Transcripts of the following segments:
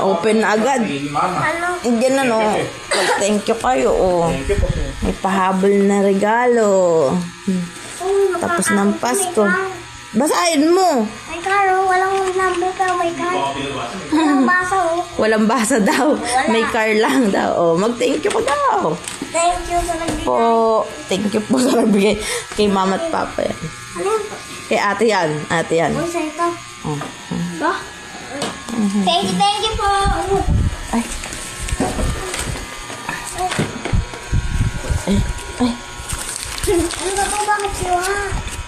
Open na agad. Ano? Diyan na, no. Thank you kayo, oh. May pahabol na regalo. Tapos ng Pasko. Basahin mo. May karo, walang number ka, may car. Walang basa, oh. Walang basa daw. May car lang daw. Oh, mag-thank you ko daw. Thank you sa nagbigay. Po. Thank you po sa nagbigay. Kay mama at papa yan. Ano yan? Kay ate yan. Ate yan. Uy, sa'yo ito. Oh. Ba? Thank you po. Ay. Ay. Ay. Ano ba ito? Bakit siya?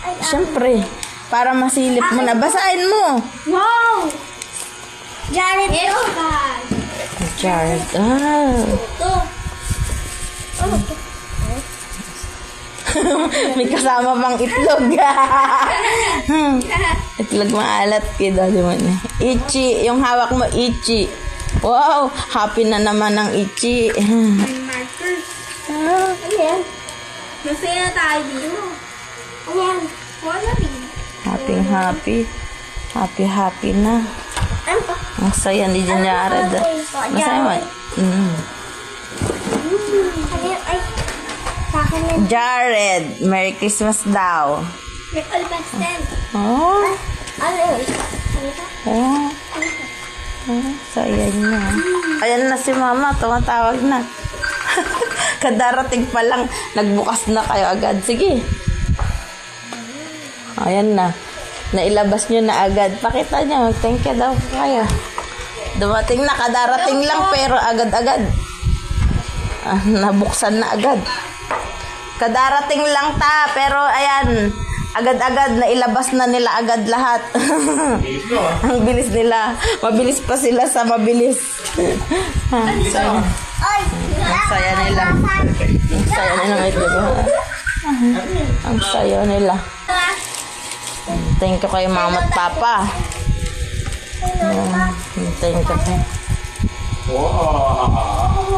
Ay, Siyempre. Para masilip mo na. Basahin mo. wow! Jared ito. Jared. Ah. Ito. Ano ito? May kasama pang itlog. Itlog maalat. Kida, di mo na. Ichi. Yung hawak mo, Ichi. Wow. Happy na naman ang Ichi. Marker. Ano yan? Masaya tayo dito. Ano yan? Wala rin. Happy. Happy na. Ano pa? Ang saya ni Jared. Masaya mo. Ano yan? Ay. Sa akin yan. Jared. Merry Christmas daw. May pastel. Oh. Ano yun? Ano ito? Oh. Saya niya. Ayan na si mama. Tumatawag na. Kadarating pa lang. Nagbukas na kayo agad. Sige. Ayan na. Nailabas nyo na agad. Pakita nyo. Thank you daw kayo. Dumating na. Kadarating lang pero agad-agad. Nabuksan na agad. Kadarating lang ta. Pero ayan. Agad-agad. Nailabas na nila agad lahat. Ang bilis nila. Mabilis pa sila sa mabilis. Ang saya nila. Ang saya nila. Ang saya nila. Thank you kay mama at papa. Thank you kay.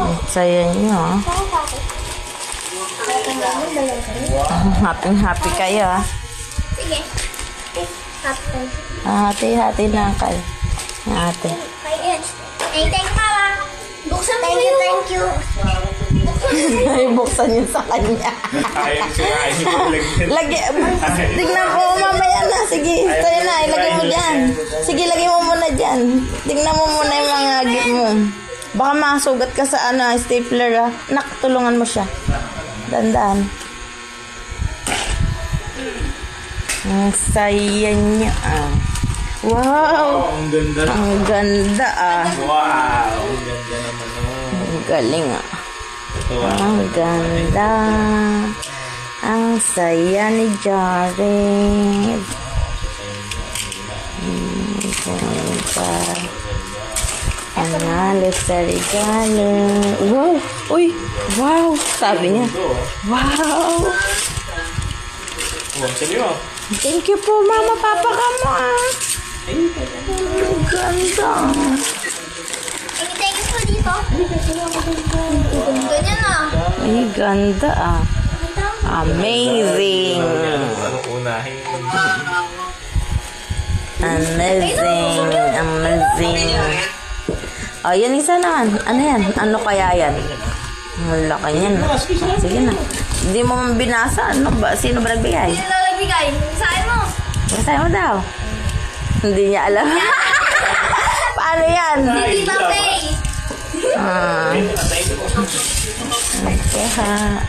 Ang saya niyo. Happy kayo. Sige. Hati-hati na kayo. Ate. Thank you, Mama. Buksan mo yun. Thank you. Ay, buksan yun sa kanya. Lagi, tignan mo, mamaya na. Sige, tayo na, ilagay mo dyan. Sige, lagay mo muna dyan. Tignan mo muna yung mga gift mo. Baka masugat ka sa stapler, ah. Nak, tulungan mo siya. Dandaan. Ang saya niya, ah. Wow! Ang ganda na. Ang ganda, ah. Wow! Ang ganda naman nun. Ang galing, ah. Wow. Ang ganda. Ang saya ni Jared. Ganda. Panalo sa regalo. Wow! Uy! Wow! Sabi niya. Wow! Wow, seryo. Thank you po, mama, papa ka mo, ah. Ang ganda. Thank you po dito. Ganyan na. Ay, ganda, ah. Amazing. Ano unahin? Amazing. Oh, yan isa naman. Ano yan? Ano kaya yan? Ang laki niyan. Sige na. Hindi mo man binasa. Ano ba? Sino ba nagbigay? Sino na nagbigay? Saan mo? Basahin mo daw. Hindi niya alam. Paano yan? Hindi ba pay? Kaya.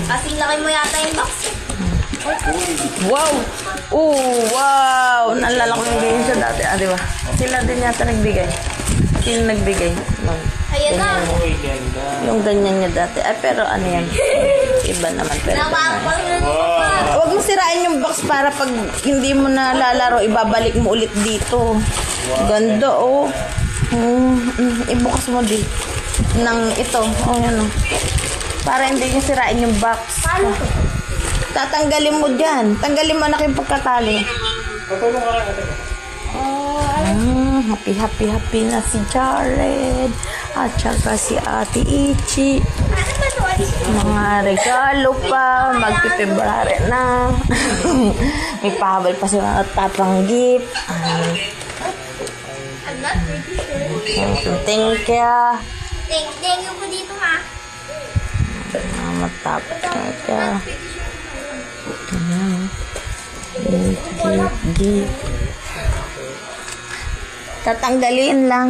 Kasi laki mo yata yung box. Wow! Wow! Nalala ko yung ganyan siya dati. Di ba? Sila din yata nagbigay. Sino nagbigay? Ayan na. Uy, ganda. Yung ganyan niya dati. Pero ano yan? Iba naman. Pero Nakapal na huwag mo sirain yung box para pag hindi mo na lalaro, ibabalik mo ulit dito. Ganda, oh. Ibukas mo dito. Nang ito. Oh, yan, oh. Para hindi niya sirain yung box. Paano to? Tatanggalin mo dyan. Tanggalin mo na yung pagkatali. Patulong ka natin. Happy na si Jared. At saka si Ate Ichi. Ano ba to? Mga regalo pa. Magpi-February na. May pahabol pa si mga tapang gift. I'm not ready. Thank you. Thank you po dito ha. Matap. Thank you. Tatanggalin lang.